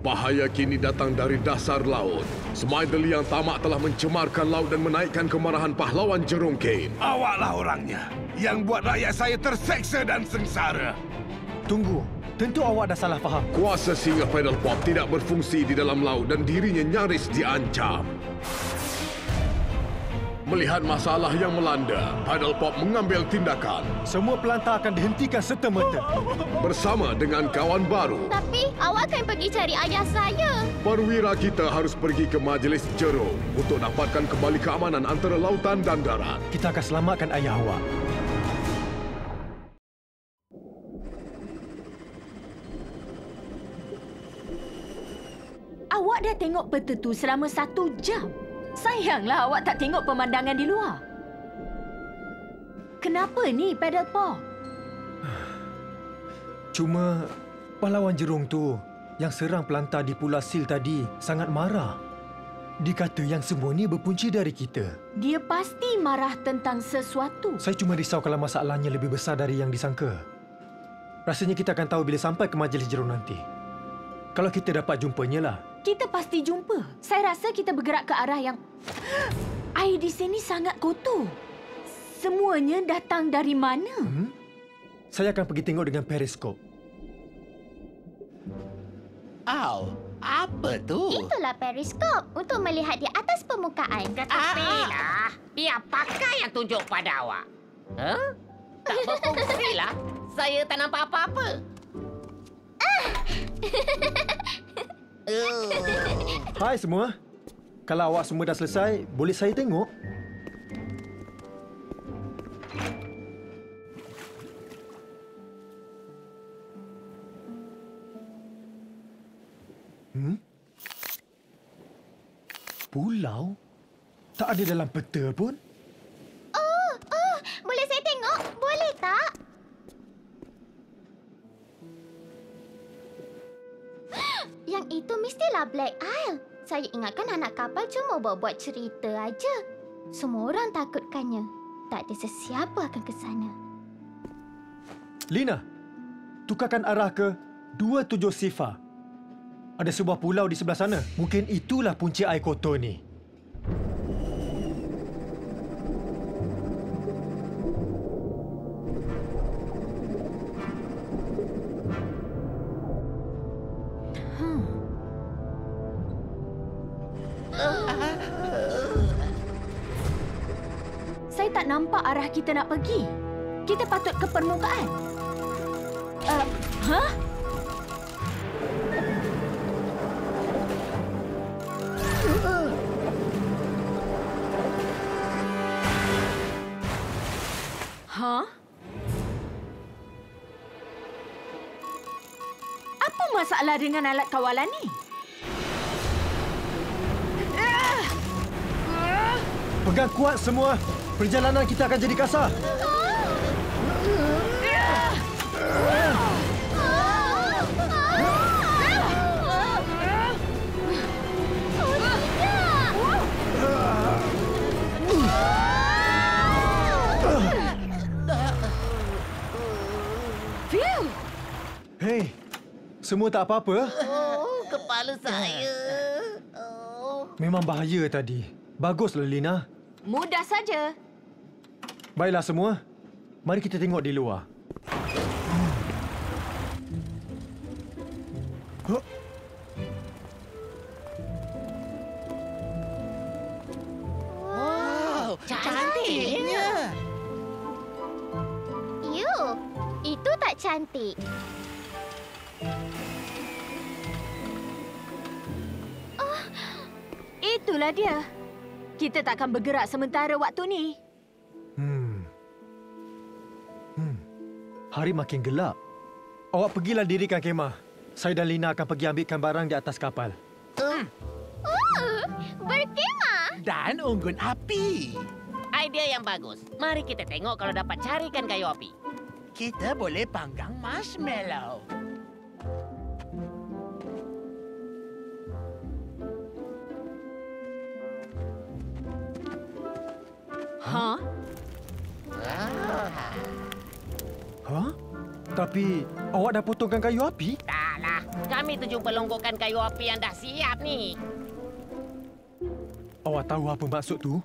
Bahaya kini datang dari dasar laut. Smiley yang tamak telah mencemarkan laut dan menaikkan kemarahan pahlawan Jerung Kane. Awaklah orangnya yang buat rakyat saya terseksa dan sengsara. Tunggu, tentu awak dah salah faham. Kuasa singa Paddle Pop tidak berfungsi di dalam laut dan dirinya nyaris diancam. Melihat masalah yang melanda, Paddle Pop mengambil tindakan. Semua pelantar akan dihentikan serta-merta. Bersama dengan kawan baru, Tapi awak akan pergi cari ayah saya. perwira kita harus pergi ke Majlis Jerung untuk dapatkan kembali keamanan antara lautan dan darat. Kita akan selamatkan ayah awak. Awak dah tengok peta tu selama 1 jam. Sayanglah awak tak tengok pemandangan di luar. Kenapa ni, Paddle Pop? Cuma pahlawan Jerung tu yang serang pelantar di Pulau Sil tadi sangat marah. Dikata yang semua ni berpunca dari kita. Dia pasti marah tentang sesuatu. Saya cuma risau kalau masalahnya lebih besar dari yang disangka. Rasanya kita akan tahu bila sampai ke Majlis Jerung nanti. Kalau kita dapat jumpanya lah. Kita pasti jumpa. Saya rasa kita bergerak ke arah yang... Air di sini sangat kotor. Semuanya datang dari mana? Saya akan pergi tengok dengan periskop. Au, apa tu? Itulah periskop untuk melihat di atas permukaan. Ketapilah. Biar pakai yang tunjuk pada awak. Tak berfungsi lah. Saya tak nampak apa-apa. Hai semua. Kalau awak semua dah selesai, boleh saya tengok? Pulau? Tak ada dalam peta pun? Oh, boleh saya tengok? Boleh tak? Yang itu mestilah Black Isle. Saya ingatkan anak kapal cuma buat cerita aja. Semua orang takutkannya. Tak ada sesiapa akan ke sana. Lina, tukarkan arah ke 27 Sifa. Ada sebuah pulau di sebelah sana. Mungkin itulah punca air kotor ni. Saya tak nampak arah kita nak pergi. Kita patut ke permukaan. Hah? Hah? Apa masalah dengan alat kawalan ni? Pegang kuat semua. Perjalanan kita akan jadi kasar. Phil! Hei, semua tak apa-apa? Oh, kepala saya. Oh. Memang bahaya tadi. Baguslah, Lina. Mudah saja. Baiklah semua. Mari kita tengok di luar. Wow, cantiknya. Itu tak cantik. Itulah dia. Kita takkan bergerak sementara waktu ni. Hari makin gelap. Awak pergilah dirikan kemah. Saya dan Lina akan pergi ambilkan barang di atas kapal. Berkemah. Dan unggun api. Idea yang bagus. Mari kita tengok kalau dapat carikan kayu api. Kita boleh panggang marshmallow. Hah? Hah? Tapi, awak dah potongkan kayu api? Taklah, kami terjumpa longgokan kayu api yang dah siap ni. Awak tahu apa maksud tu?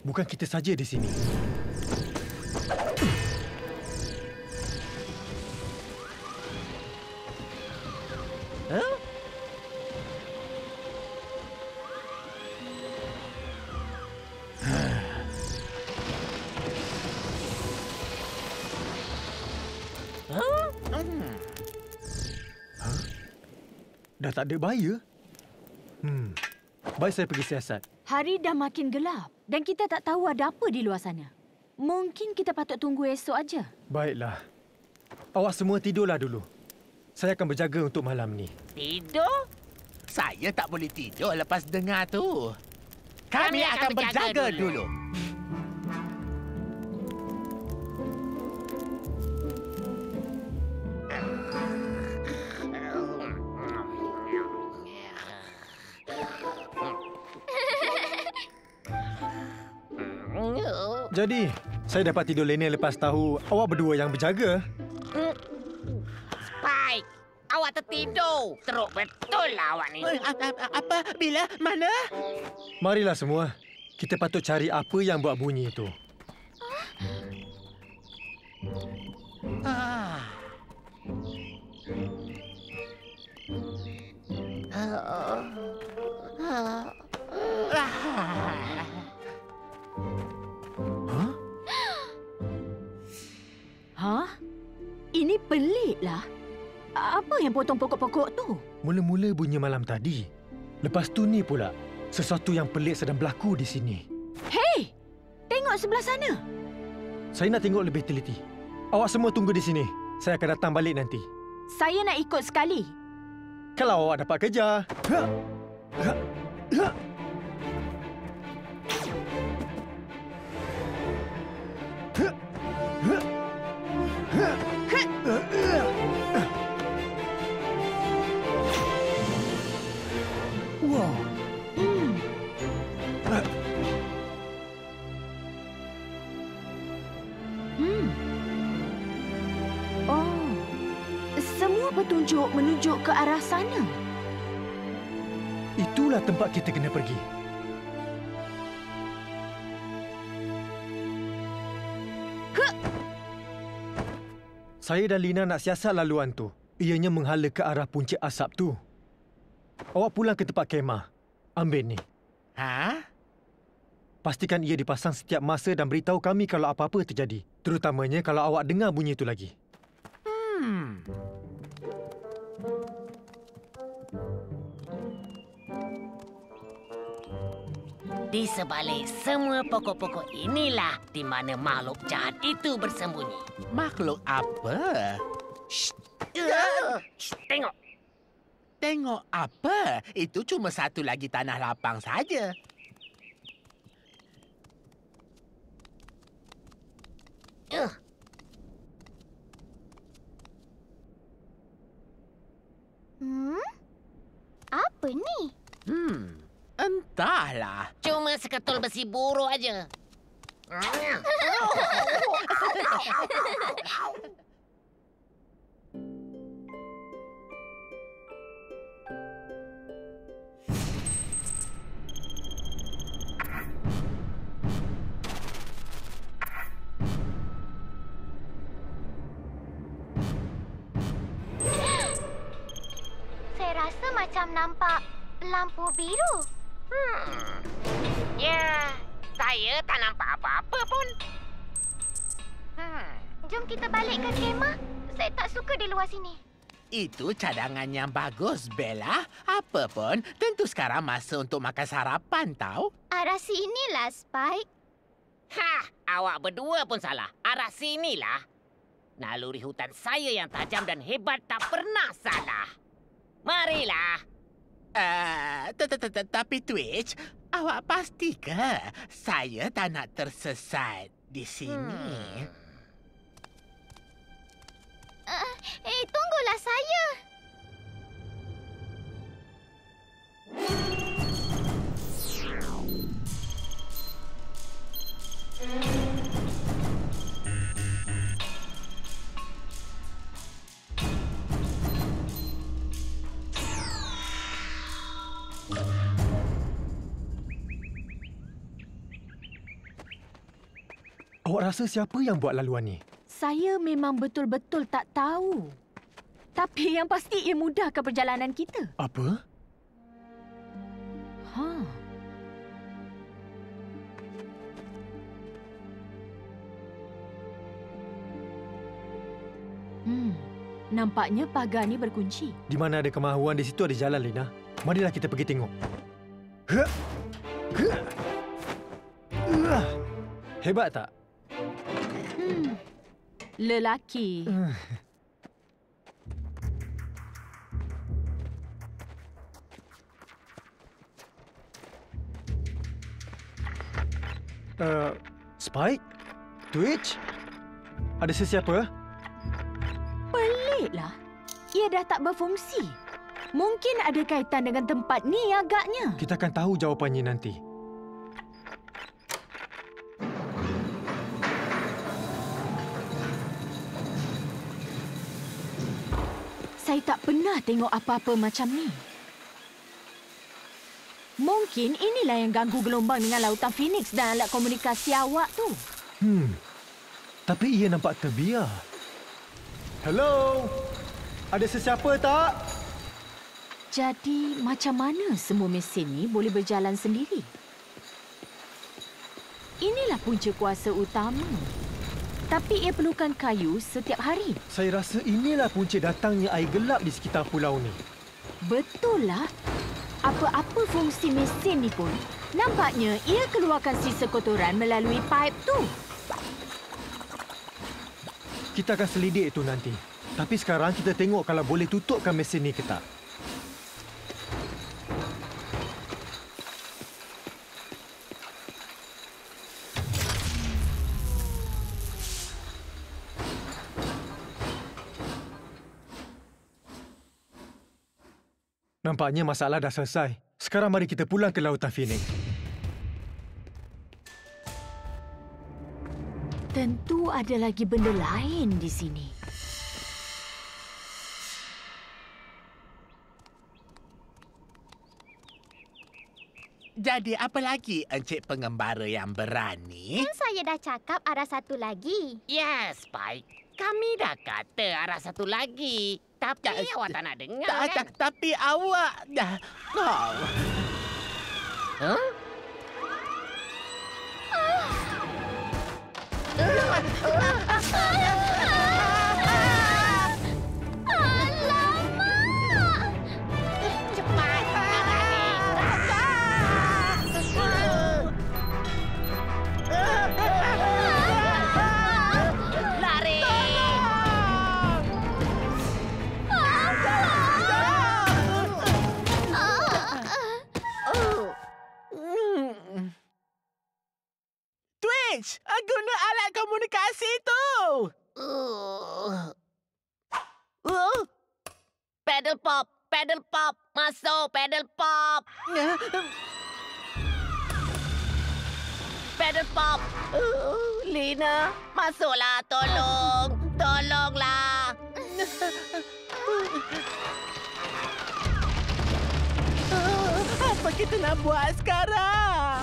Bukan kita saja di sini. Dah tak ada bahaya? Baik saya pergi siasat. Hari dah makin gelap dan kita tak tahu ada apa di luar sana. Mungkin kita patut tunggu esok aja. Baiklah. Awak semua tidurlah dulu. Saya akan berjaga untuk malam ni. Tidur? Saya tak boleh tidur lepas dengar tu. Kami akan berjaga dulu. Jadi, saya dapat tidur lena lepas tahu awak berdua yang berjaga. Spike, awak tertidur. Teruk betul lah awak ni. Apa? Bila? Mana? Marilah semua. Kita patut cari apa yang buat bunyi itu. Hah? Ini peliklah. Apa yang potong pokok-pokok tu? Mula-mula bunyi malam tadi. Lepas tu ni pula. Sesuatu yang pelik sedang berlaku di sini. Hei! Tengok sebelah sana. Saya nak tengok lebih teliti. Awak semua tunggu di sini. Saya akan datang balik nanti. Saya nak ikut sekali. Kalau awak dapat kejar. Wow. Oh. Semua petunjuk menunjuk ke arah sana. Itulah tempat kita kena pergi. Saya dan Lina nak siasat laluan tu. Ianya menghala ke arah punca asap tu. Awak pulang ke tempat kemah. Ambil ni. Ha? Pastikan ia dipasang setiap masa dan beritahu kami kalau apa-apa terjadi. Terutamanya kalau awak dengar bunyi itu lagi. Di sebalik semua pokok-pokok inilah di mana makhluk jahat itu bersembunyi. Makhluk apa? Tengok. Tengok apa? Itu cuma satu lagi tanah lapang saja. Apa ni? Entahlah. Cuma seketul besi buruk aja. Saya rasa macam nampak lampu biru. Ya, saya tak nampak apa-apa pun. Jom kita balik ke kemah. Saya tak suka di luar sini. Itu cadangan yang bagus, Bella. Apa pun, tentu sekarang masa untuk makan sarapan, tahu? Arah sinilah, Spike. Awak berdua pun salah. Arah sinilah. Naluri hutan saya yang tajam dan hebat tak pernah salah. Marilah. Tapi Twitch, awak pasti ke saya tak nak tersesat di sini? Tunggulah saya. Awak rasa siapa yang buat laluan ni? Saya memang betul-betul tak tahu. Tapi yang pasti ia mudahkan perjalanan kita. Apa? Ha. Nampaknya pagar ni berkunci. Di mana ada kemahuan, di situ ada jalan, Lina. Marilah kita pergi tengok. Hebat tak? Lelaki. Spike? Twitch? Ada sesiapa? Peliklah. Ia dah tak berfungsi. Mungkin ada kaitan dengan tempat ni agaknya. Kita akan tahu jawapannya nanti. Saya tak pernah tengok apa-apa macam ni. Mungkin inilah yang ganggu gelombang dengan lautan Phoenix dan alat komunikasi awak tu. Tapi ia nampak terbiar. Hello? Ada sesiapa tak? Jadi, macam mana semua mesin ni boleh berjalan sendiri? Inilah punca kuasa utama. Tapi ia perlukan kayu setiap hari. Saya rasa inilah punca datangnya air gelap di sekitar pulau ni. Betul lah. Apa-apa fungsi mesin ni pun, nampaknya ia keluarkan sisa kotoran melalui paip tu. Kita akan selidik itu nanti. Tapi sekarang kita tengok kalau boleh tutupkan mesin ni ke tak. Nampaknya masalah dah selesai. Sekarang mari kita pulang ke lautan Phoenix. Tentu ada lagi benda lain di sini. Jadi apa lagi, Encik Pengembara yang berani? Kan saya dah cakap arah satu lagi. Yes, Spike. Kami dah kata arah satu lagi. Tapi awak tak nak dengar, kan? Tapi awak dah... Oh. Huh? Cepat, lari! Twitch, guna alat komunikasi tu! Pedal pop! Pedal pop! Masuk pedal pop! Pedal pop! Lina, masuklah, tolong! Tolonglah! Apa kita nak buat sekarang?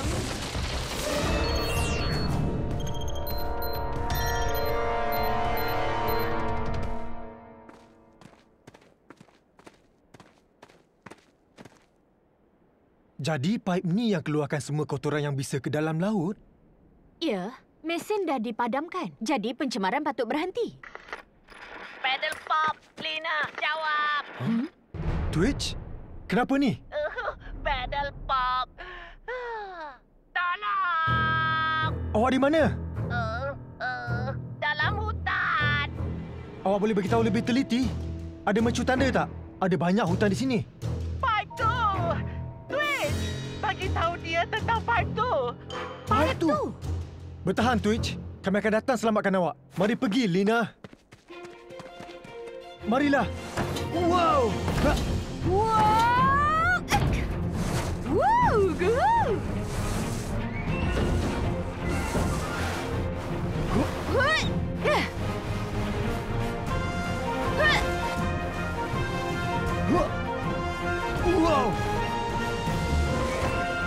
Jadi paip ni yang keluarkan semua kotoran yang bisa ke dalam laut? Ya, mesin dah dipadamkan. Jadi pencemaran patut berhenti. Pedal pop! Lina, jawab! Twitch? Kenapa ni? Pedal pop! Tolong! Awak di mana? Dalam hutan! Awak boleh beritahu lebih teliti? Ada mercu tanda tak? Ada banyak hutan di sini. Pipe tu! Twitch, bagi tahu dia tentang pipe tu. Pipe tu? Bertahan, Twitch. Kami akan datang selamatkan awak. Mari pergi, Lina. Marilah. Wow! Wow! Wow! Good! Wow!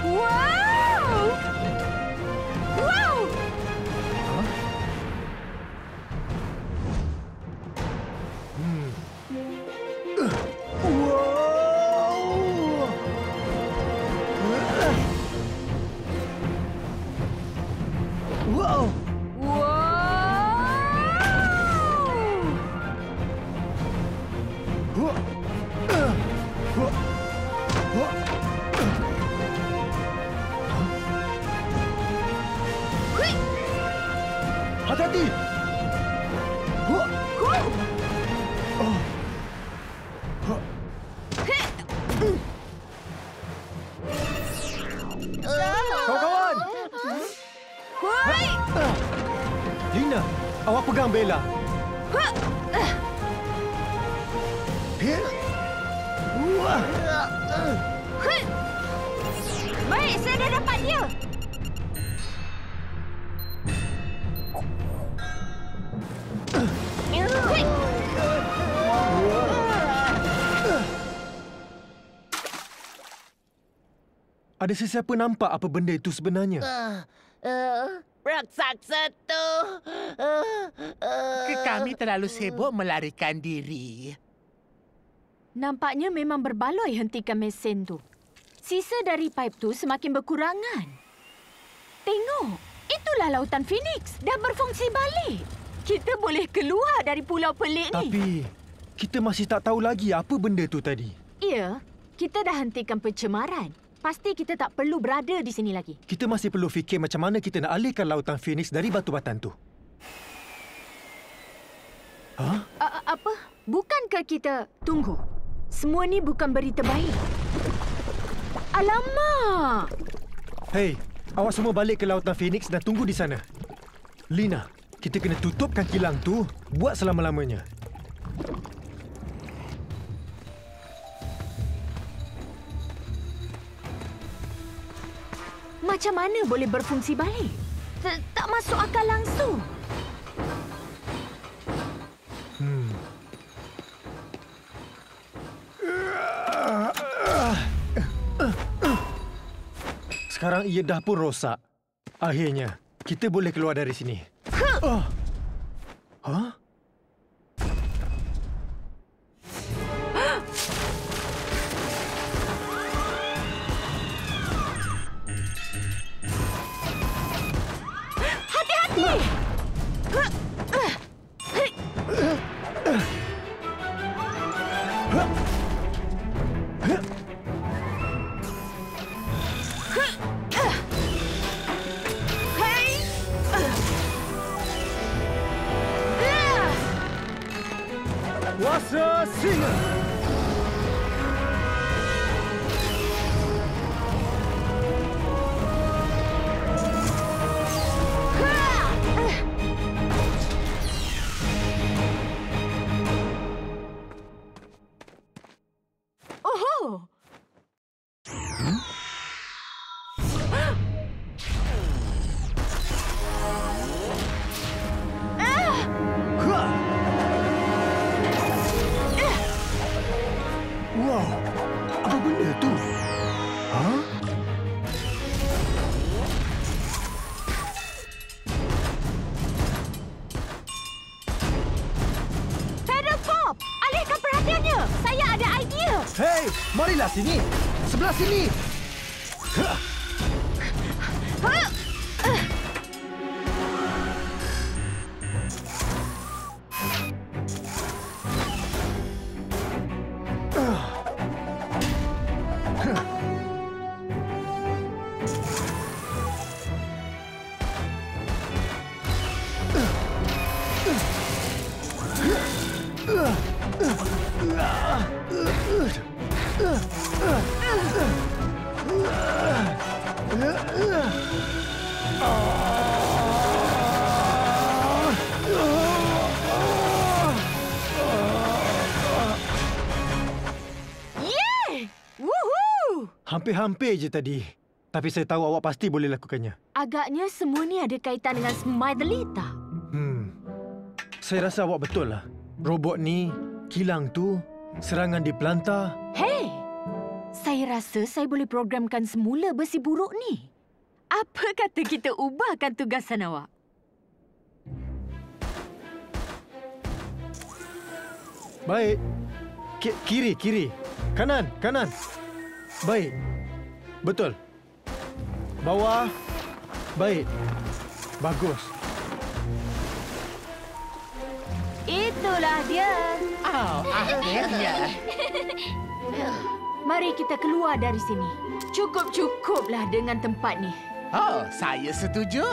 Wow! Wow! Hati-hati! Kawan-kawan! Lina, awak pegang Bella. Baik, saya dah dapat dia. Ada sesiapa nampak apa benda itu sebenarnya? Raksasa tu. Kami terlalu sibuk melarikan diri. Nampaknya memang berbaloi hentikan mesin tu. Sisa dari paip tu semakin berkurangan. Tengok, itulah lautan Phoenix. Dah berfungsi balik. Kita boleh keluar dari pulau pelik ni. Tapi, kita masih tak tahu lagi apa benda tu tadi. Ya, kita dah hentikan pencemaran. Pasti kita tak perlu berada di sini lagi. Kita masih perlu fikir macam mana kita nak alihkan lautan Phoenix dari batu batan tu. Hah? Apa? Bukankah kita... Tunggu. Semua ni bukan berita baik. Alamak! Hei, awak semua balik ke lautan Phoenix dan tunggu di sana. Lina, kita kena tutupkan kilang tu buat selama-lamanya. Macam mana boleh berfungsi balik? Tak masuk akal langsung. Sekarang ia dah pun rosak. Akhirnya, kita boleh keluar dari sini. Hah? Kuasa singa! Oh! Wow! Apa benda tu? Hah? Feather Pop! Alihkan perhatiannya! Saya ada idea! Hei! Marilah sini! Sebelah sini! Yeay! Woohoo! Hampir-hampir je tadi. Tapi saya tahu awak pasti boleh lakukannya. Agaknya semua ni ada kaitan dengan Smiley-ta. Saya rasa awak betul lah. Robot ni, kilang tu, serangan di planta. Hei! Saya rasa saya boleh programkan semula besi buruk ni. Apa kata kita ubahkan tugasan awak? Baik. Kiri. Kanan. Baik. Betul. Bawah. Baik. Bagus. Itulah dia. Akhirnya. Mari kita keluar dari sini. Cukup-cukuplah dengan tempat ni. Oh, saya setuju.